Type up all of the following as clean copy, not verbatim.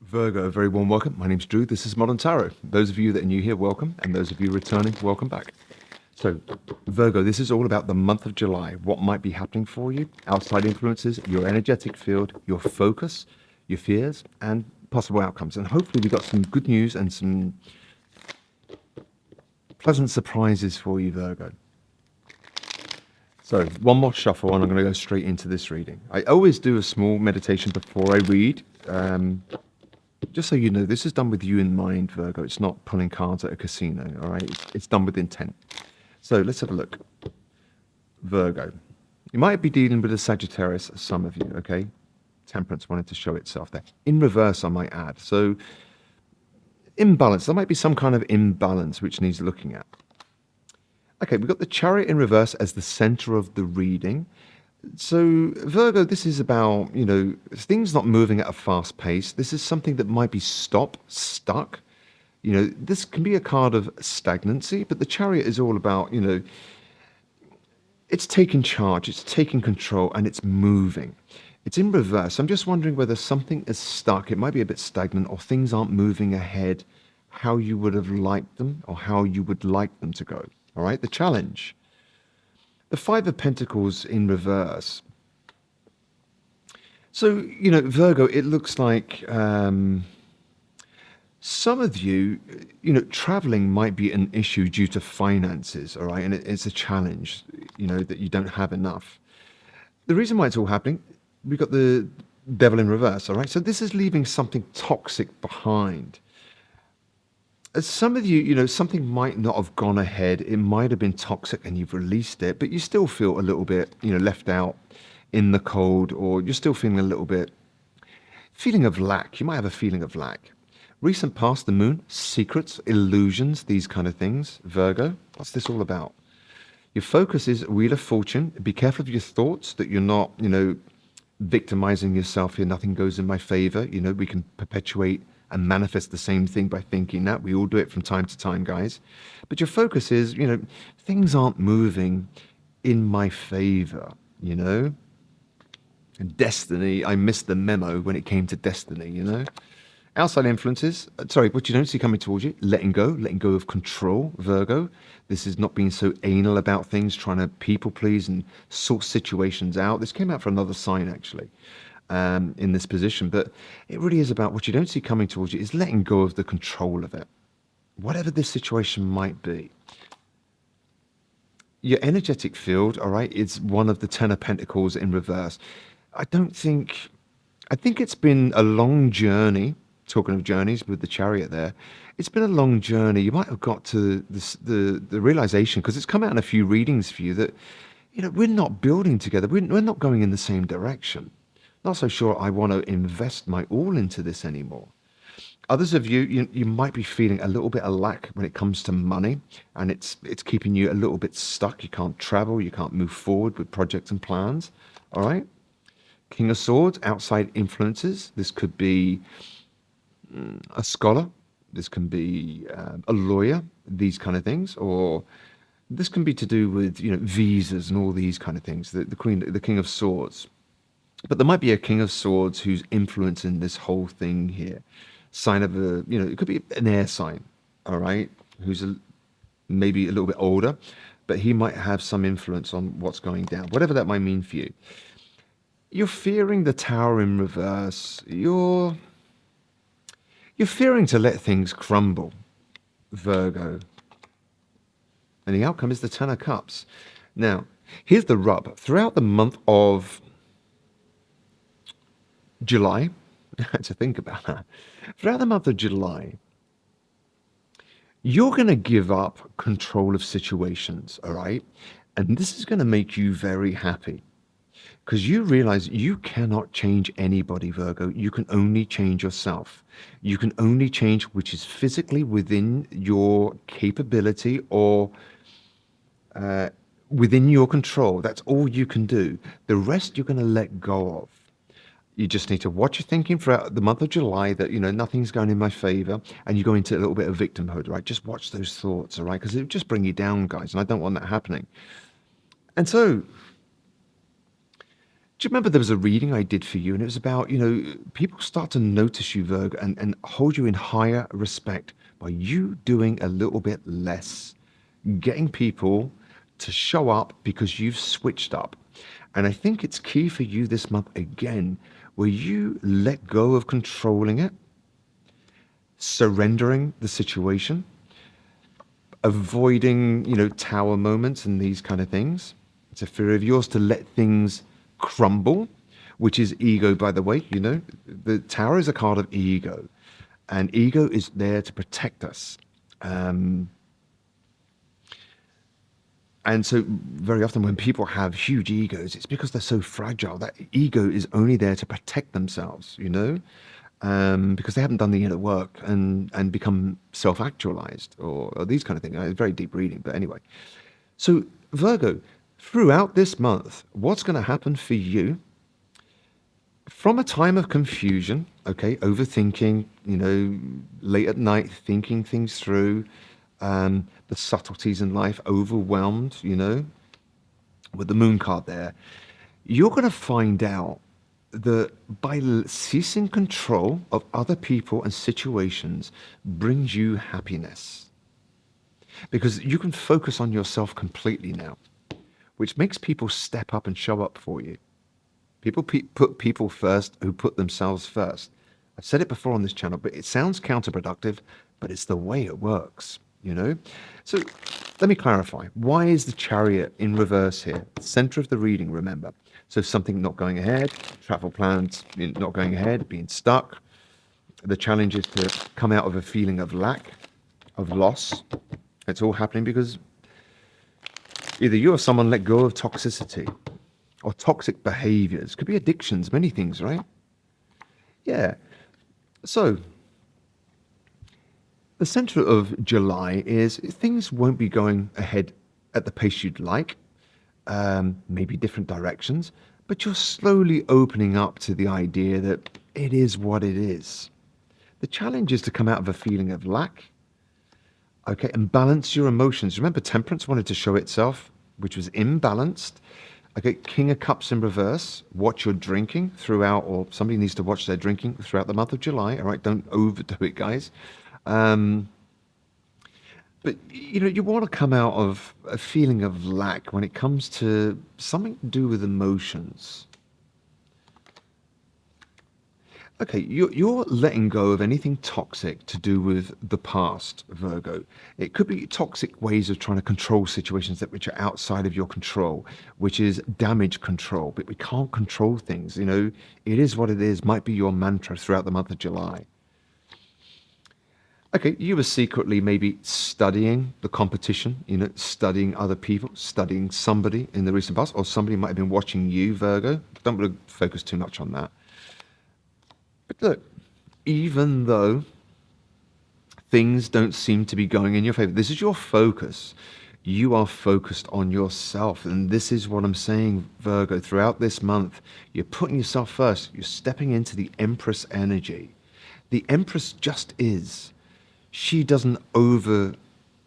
Virgo, a very warm welcome. My name's Drew. This is Modern Tarot. Those of you that are new here, welcome. And those of you returning, welcome back. So, Virgo, this is all about the month of July, what might be happening for you, outside influences, your energetic field, your focus, your fears, and possible outcomes. And hopefully we got some good news and some pleasant surprises for you, Virgo. So, one more shuffle, and I'm going to go straight into this reading. I always do a small meditation before I read. Just so you know, this is done with you in mind, Virgo. It's not pulling cards at a casino, all right? It's done with intent. So let's have a look. Virgo. You might be dealing with a Sagittarius, some of you, okay? Temperance wanted to show itself there. In reverse, I might add. So imbalance. There might be some kind of imbalance which needs looking at. Okay, we've got the Chariot in reverse as the center of the reading. So, Virgo, this is about, things not moving at a fast pace. This is something that might be stuck. This can be a card of stagnancy, but the Chariot is all about, it's taking charge, it's taking control, and it's moving. It's in reverse. I'm just wondering whether something is stuck. It might be a bit stagnant, or things aren't moving ahead how you would have liked them, or how you would like them to go. All right, the challenge. The Five of Pentacles in reverse. So, Virgo, it looks like some of you, traveling might be an issue due to finances, all right? And it's a challenge, that you don't have enough. The reason why it's all happening, we've got the Devil in reverse, all right? So this is leaving something toxic behind. Some of you, something might not have gone ahead. It might have been toxic and you've released it, but you still feel a little bit, left out in the cold, or you're still feeling a little bit, feeling of lack. You might have a feeling of lack. Recent past, the moon, secrets, illusions, these kind of things. Virgo, what's this all about? Your focus is Wheel of Fortune. Be careful of your thoughts, that you're not, victimizing yourself here. Nothing goes in my favor. We can perpetuate and manifest the same thing by thinking that. We all do it from time to time, guys. But your focus is, things aren't moving in my favor, And destiny, I missed the memo when it came to destiny, Outside influences, what you don't see coming towards you, letting go of control, Virgo. This is not being so anal about things, trying to people please and sort situations out. This came out for another sign, actually. In this position, but it really is about what you don't see coming towards you is letting go of the control of it, whatever this situation might be. Your energetic field, all right, is one of the Ten of Pentacles in reverse. I think it's been a long journey. Talking of journeys with the Chariot there, it's been a long journey. You might have got to the realization, because it's come out in a few readings for you, that we're not building together. We're not going in the same direction. Not so sure I want to invest my all into this anymore. Others of you, you might be feeling a little bit of lack when it comes to money, and it's keeping you a little bit stuck. You can't travel, you can't move forward with projects and plans. All right. King of Swords, outside influences. This could be a scholar. This can be a lawyer. These kind of things, or this can be to do with visas and all these kind of things. The King of Swords. But there might be a King of Swords who's influencing this whole thing here. Sign of it could be an air sign, all right, who's maybe a little bit older, but he might have some influence on what's going down, whatever that might mean for you. You're fearing the Tower in reverse. You're fearing to let things crumble, Virgo. And the outcome is the Ten of Cups. Now, here's the rub. Throughout the month of July, to think about that. Throughout the month of July, you're going to give up control of situations, all right? And this is going to make you very happy, because you realize you cannot change anybody, Virgo. You can only change yourself. You can only change which is physically within your capability, or within your control. That's all you can do. The rest you're going to let go of. You just need to watch your thinking throughout the month of July, that, nothing's going in my favor, and you go into a little bit of victimhood, right? Just watch those thoughts, all right? Because it'll just bring you down, guys, and I don't want that happening. And so Do you remember there was a reading I did for you, and it was about, people start to notice you, Virgo, and hold you in higher respect by you doing a little bit less, getting people to show up because you've switched up. And I think it's key for you this month again, where you let go of controlling it, surrendering the situation, avoiding, tower moments and these kind of things. It's a fear of yours to let things crumble, which is ego, by the way. The tower is a card of ego, and ego is there to protect us. Um, and so, very often, when people have huge egos, it's because they're so fragile. That ego is only there to protect themselves, because they haven't done the inner work and become self-actualized, or these kind of things. It's very deep reading, but anyway. So, Virgo, throughout this month, what's going to happen for you from a time of confusion, okay, overthinking, late at night, thinking things through, the subtleties in life, overwhelmed, with the moon card there, you're going to find out that by ceasing control of other people and situations brings you happiness. Because you can focus on yourself completely now, which makes people step up and show up for you. People put people first who put themselves first. I've said it before on this channel, but it sounds counterproductive, but it's the way it works. So let me clarify. Why is the Chariot in reverse here? Center of the reading, remember. So something not going ahead, travel plans not going ahead, being stuck. The challenge is to come out of a feeling of lack, of loss. It's all happening because either you or someone let go of toxicity or toxic behaviors. Could be addictions, many things, right? Yeah. So the center of July is things won't be going ahead at the pace you'd like, maybe different directions, but you're slowly opening up to the idea that it is what it is. The challenge is to come out of a feeling of lack, okay, and balance your emotions. Remember, Temperance wanted to show itself, which was imbalanced. Okay, King of Cups in reverse. Watch your drinking throughout, or somebody needs to watch their drinking throughout the month of July. All right, don't overdo it, guys. Um, but you want to come out of a feeling of lack when it comes to something to do with emotions. Okay, you're letting go of anything toxic to do with the past, Virgo. It could be toxic ways of trying to control situations which are outside of your control, which is damage control. But we can't control things. It is what it is. Might be your mantra throughout the month of July. Okay, you were secretly maybe studying the competition, studying other people, studying somebody in the recent past, or somebody might have been watching you, Virgo. Don't want to focus too much on that. But look, even though things don't seem to be going in your favor, this is your focus. You are focused on yourself. And this is what I'm saying, Virgo, throughout this month. You're putting yourself first. You're stepping into the Empress energy. The Empress just is. She doesn't over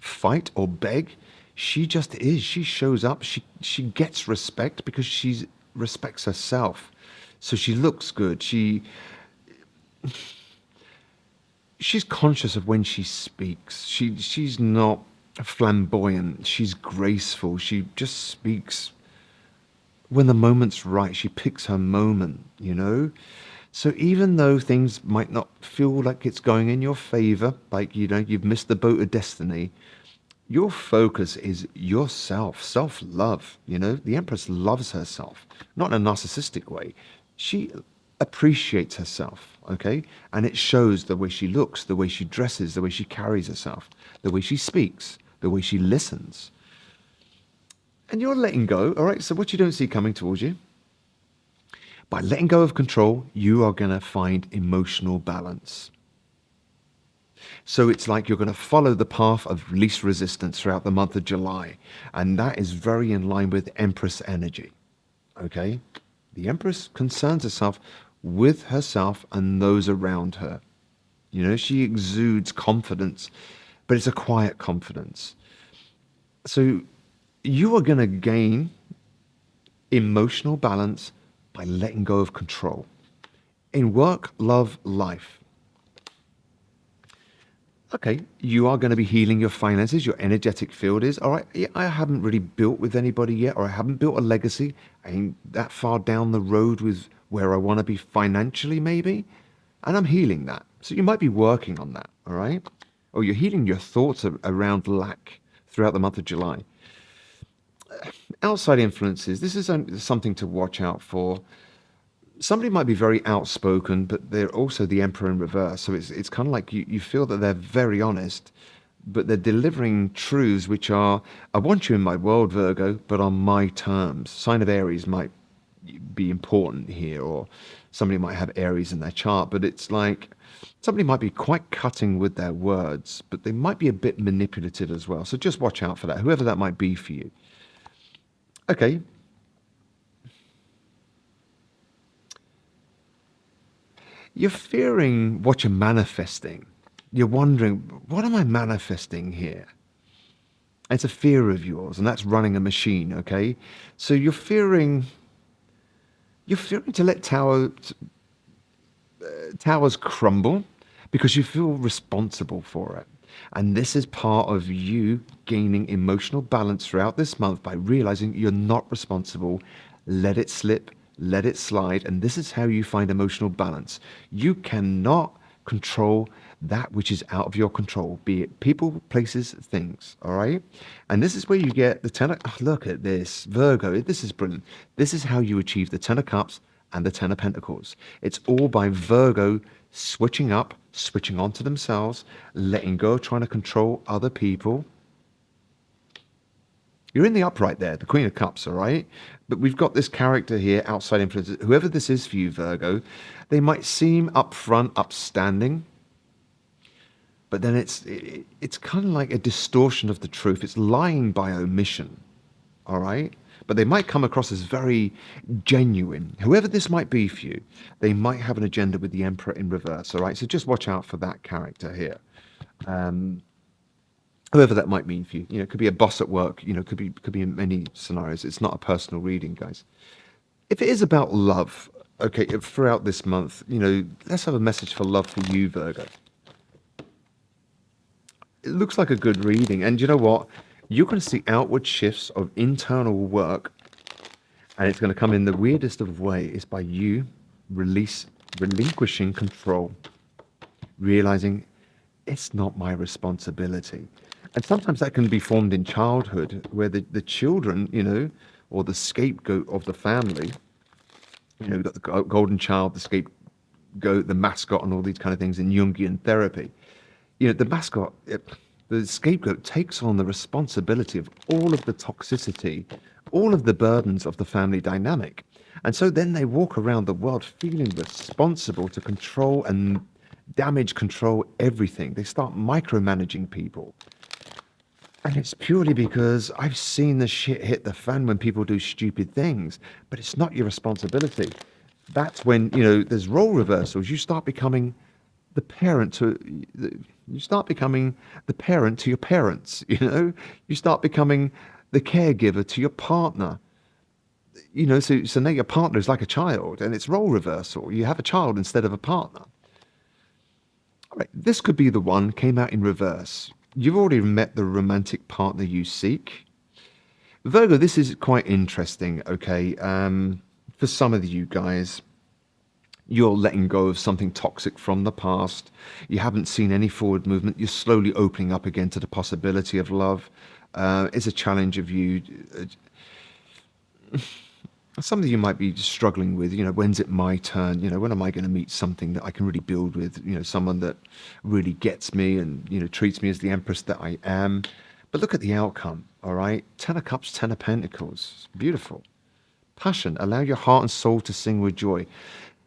fight or beg. She just is. She shows up. She gets respect because she respects herself. So she looks good. She's conscious of when she speaks. She's not flamboyant. She's graceful. She just speaks when the moment's right. She picks her moment. So even though things might not feel like it's going in your favor, like you've missed the boat of destiny, your focus is yourself, self-love. The Empress loves herself, not in a narcissistic way. She appreciates herself, okay? And it shows the way she looks, the way she dresses, the way she carries herself, the way she speaks, the way she listens. And you're letting go, all right? So what you don't see coming towards you, by letting go of control, you are going to find emotional balance. So it's like you're going to follow the path of least resistance throughout the month of July. And that is very in line with Empress energy, okay? The Empress concerns herself with herself and those around her. She exudes confidence, but it's a quiet confidence. So you are going to gain emotional balance by letting go of control. In work, love, life. Okay, you are going to be healing your finances, your energetic field is. All right, yeah, I haven't really built with anybody yet, or I haven't built a legacy. I ain't that far down the road with where I want to be financially, maybe. And I'm healing that. So you might be working on that, all right? Or you're healing your thoughts around lack throughout the month of July. Outside influences, this is something to watch out for. Somebody might be very outspoken, but they're also the emperor in reverse. So it's kind of like you feel that they're very honest, but they're delivering truths which are, I want you in my world, Virgo, but on my terms. Sign of Aries might be important here, or somebody might have Aries in their chart, but it's like somebody might be quite cutting with their words, but they might be a bit manipulative as well. So just watch out for that, whoever that might be for you. Okay. You're fearing what you're manifesting. You're wondering, what am I manifesting here? It's a fear of yours, and that's running a machine, okay? So you're fearing to let towers crumble because you feel responsible for it. And this is part of you gaining emotional balance throughout this month by realizing you're not responsible. Let it slip, let it slide. And this is how you find emotional balance. You cannot control that which is out of your control, be it people, places, things. All right. And this is where you get the look at this, Virgo. This is brilliant. This is how you achieve the Ten of Cups and the Ten of Pentacles. It's all by Virgo switching up, switching onto themselves, letting go, trying to control other people. You're in the upright there, the Queen of Cups, all right? But we've got this character here, outside influences. Whoever this is for you, Virgo, they might seem upfront, upstanding, but then it's kind of like a distortion of the truth. It's lying by omission, all right? But they might come across as very genuine. Whoever this might be for you, they might have an agenda with the Emperor in reverse, all right? So just watch out for that character here. Whoever that might mean for you. You know, it could be a boss at work, you know, could be in many scenarios. It's not a personal reading, guys. If it is about love, okay, throughout this month, you know, let's have a message for love for you, Virgo. It looks like a good reading. And you know what? You're going to see outward shifts of internal work, and it's going to come in the weirdest of ways. It's by you relinquishing control, realizing it's not my responsibility. And sometimes that can be formed in childhood, where the children, you know, or the scapegoat of the family, you know, you've got the golden child, the scapegoat, the mascot, and all these kind of things in Jungian therapy. You know, the mascot, the scapegoat takes on the responsibility of all of the toxicity, all of the burdens of the family dynamic. And so then they walk around the world feeling responsible to control and damage control everything. They start micromanaging people. And it's purely because I've seen the shit hit the fan when people do stupid things, but it's not your responsibility. That's when, you know, there's role reversals. You start becoming the parent to your parents, you know. You start becoming the caregiver to your partner, you know. So now your partner is like a child, and it's role reversal. You have a child instead of a partner. All right, this could be the one, came out in reverse. You've already met the romantic partner you seek. Virgo, this is quite interesting, okay? For some of you guys, you're letting go of something toxic from the past. You haven't seen any forward movement. You're slowly opening up again to the possibility of love. It's a challenge of you. Some of you might be struggling with, you know, when's it my turn? You know, when am I going to meet something that I can really build with? You know, someone that really gets me and, you know, treats me as the empress that I am. But look at the outcome, all right? Ten of Cups, Ten of Pentacles. Beautiful. Passion. Allow your heart and soul to sing with joy.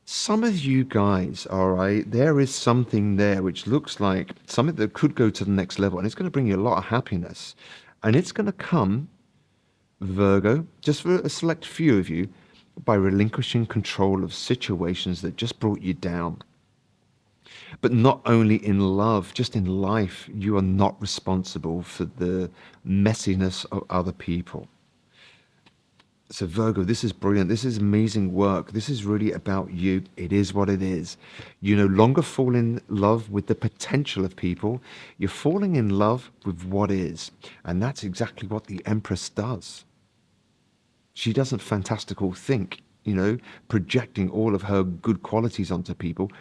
Some of you guys, all right, there is something there which looks like something that could go to the next level, and it's going to bring you a lot of happiness. And it's going to come, Virgo, just for a select few of you, by relinquishing control of situations that just brought you down. But not only in love, just in life, you are not responsible for the messiness of other people. So Virgo, this is brilliant. This is amazing work. This is really about you. It is what it is. You no longer fall in love with the potential of people. You're falling in love with what is. And that's exactly what the Empress does. She doesn't fantastical think, projecting all of her good qualities onto people.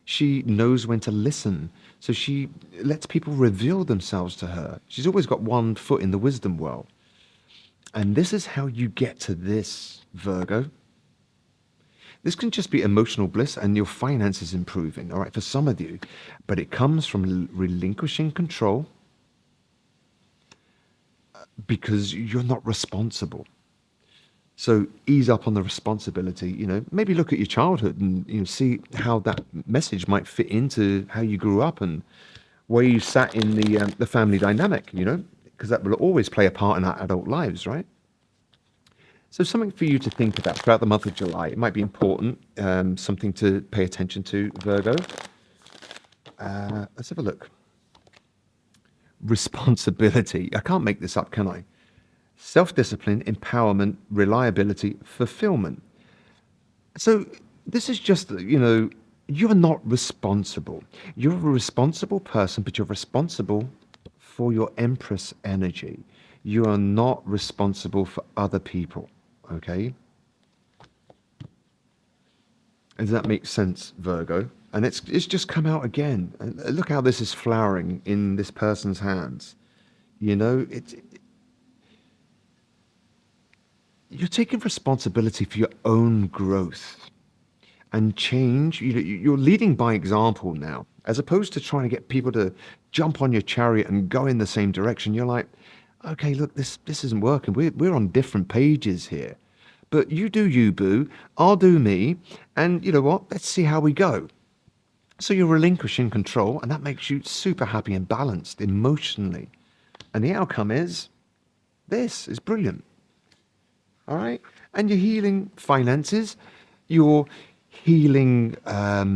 She knows when to listen. So she lets people reveal themselves to her. She's always got one foot in the wisdom well. And this is how you get to this, Virgo. This can just be emotional bliss and your finances improving, all right, for some of you. But it comes from relinquishing control because you're not responsible. So ease up on the responsibility, maybe look at your childhood and see how that message might fit into how you grew up and where you sat in the family dynamic, because that will always play a part in our adult lives, right? So something for you to think about throughout the month of July. It might be important, something to pay attention to, Virgo. Let's have a look. Responsibility. I can't make this up, can I? Self-discipline, empowerment, reliability, fulfillment. So this is just, you're not responsible. You're a responsible person, but you're responsible for your Empress energy. You are not responsible for other people, okay? Does that make sense, Virgo? And it's just come out again. Look how this is flowering in this person's hands. You're taking responsibility for your own growth and change. You're leading by example now, as opposed to trying to get people to jump on your chariot and go in the same direction. You're like, okay, look, this isn't working. We're on different pages here. But you do you, boo. I'll do me. And you know what? Let's see how we go. So you're relinquishing control, and that makes you super happy and balanced emotionally. And the outcome is this is brilliant. All right? And you're healing finances. You're healing, a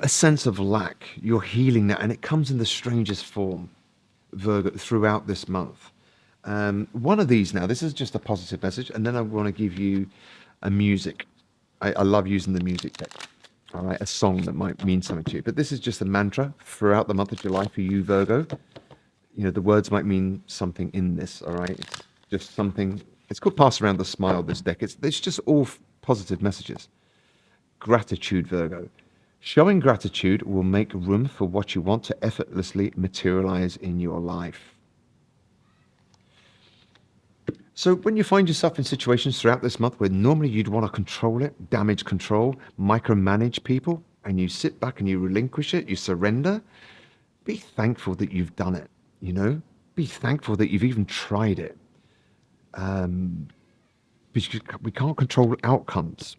sense of lack. You're healing that, and it comes in the strangest form, Virgo, throughout this month. One of these now, this is just a positive message, and then I want to give you a music. I love using the music deck. All right, a song that might mean something to you. But this is just a mantra throughout the month of July for you, Virgo. The words might mean something in this, all right? It's just something, it's called Pass Around the Smile, this deck. It's just all positive messages. Gratitude, Virgo. Showing gratitude will make room for what you want to effortlessly materialize in your life. So when you find yourself in situations throughout this month where normally you'd want to control it, damage control, micromanage people, and you sit back and you relinquish it, you surrender, be thankful that you've done it, Be thankful that you've even tried it. Because we can't control outcomes,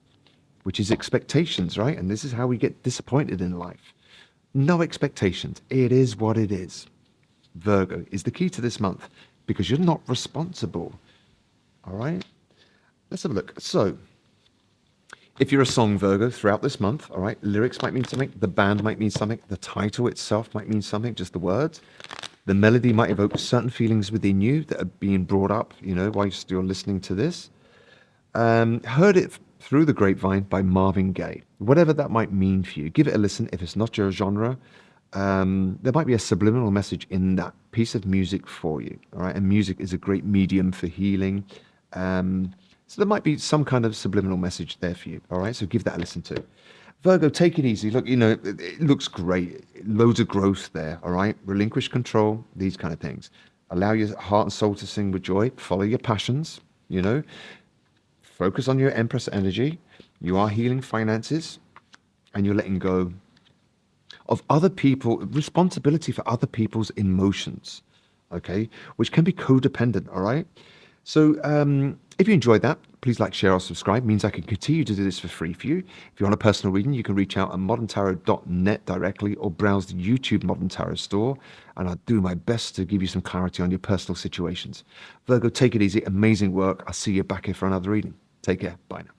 which is expectations, right? And this is how we get disappointed in life. No expectations. It is what it is. Virgo is the key to this month because you're not responsible. All right? Let's have a look. So, if you're a song, Virgo, throughout this month, all right, lyrics might mean something, the band might mean something, the title itself might mean something, just the words. The melody might evoke certain feelings within you that are being brought up, whilst you're listening to this. Heard it through the grapevine by Marvin Gaye. Whatever that might mean for you, give it a listen. If it's not your genre, there might be a subliminal message in that piece of music for you, all right? And music is a great medium for healing. So there might be some kind of subliminal message there for you, all right? So give that a listen to. Virgo, take it easy. Look, it looks great. Loads of growth there, all right? Relinquish control, these kind of things. Allow your heart and soul to sing with joy. Follow your passions, Focus on your Empress energy. You are healing finances, and you're letting go of other people, responsibility for other people's emotions, okay? Which can be codependent, all right? So if you enjoyed that, please like, share, or subscribe. It means I can continue to do this for free for you. If you want a personal reading, you can reach out at moderntarot.net directly or browse the YouTube Modern Tarot store, and I'll do my best to give you some clarity on your personal situations. Virgo, take it easy. Amazing work. I'll see you back here for another reading. Take care. Bye now.